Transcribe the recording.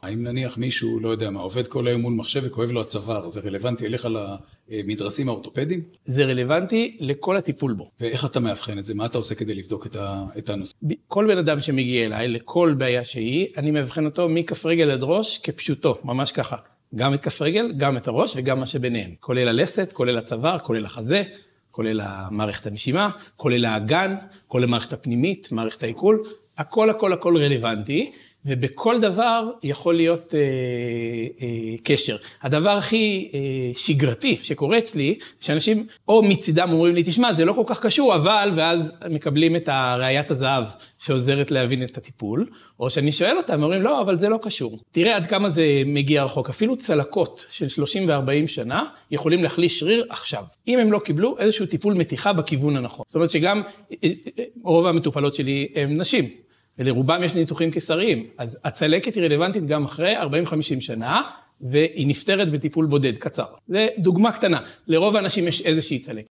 האם נניח מישהו, לא יודע מה, עובד כל היום מול מחשב וכואב לו הצוואר, זה רלוונטי אליך למדרסים האורתופדיים? זה רלוונטי לכל הטיפול בו. ואיך אתה מאבחן את זה? מה אתה עושה כדי לבדוק את הנושא? כל בן אדם שמגיע אליי, לכל בעיה שהיא, אני מאבחן אותו מכף רגל עד ראש כפשוטו, ממש ככה. גם את כף רגל, גם את הראש וגם מה שביניהם. כולל הלסת, כולל הצוואר, כולל החזה, כולל מערכת הנשימה, כולל האגן, כולל המערכת הפנימית, מערכת העיכול. הכל רלוונטי, ובכל דבר יכול להיות קשר. הדבר הכי שגרתי שקורה אצלי, שאנשים או מצידם אומרים לי, תשמע, זה לא כל כך קשור, אבל, ואז מקבלים את ראיית הזהב שעוזרת להבין את הטיפול, או שאני שואל אותם, אומרים, לא, אבל זה לא קשור. תראה עד כמה זה מגיע רחוק. אפילו צלקות של 30 ו-40 שנה יכולים להחליש שריר עכשיו. אם הם לא קיבלו איזשהו טיפול מתיחה בכיוון הנכון. זאת אומרת שגם רוב המטופלות שלי הם נשים. ולרובם יש ניתוחים קיסריים, אז הצלקת היא רלוונטית גם אחרי 40-50 שנה, והיא נפטרת בטיפול בודד, קצר. זה דוגמה קטנה, לרוב האנשים יש איזושהי צלקת.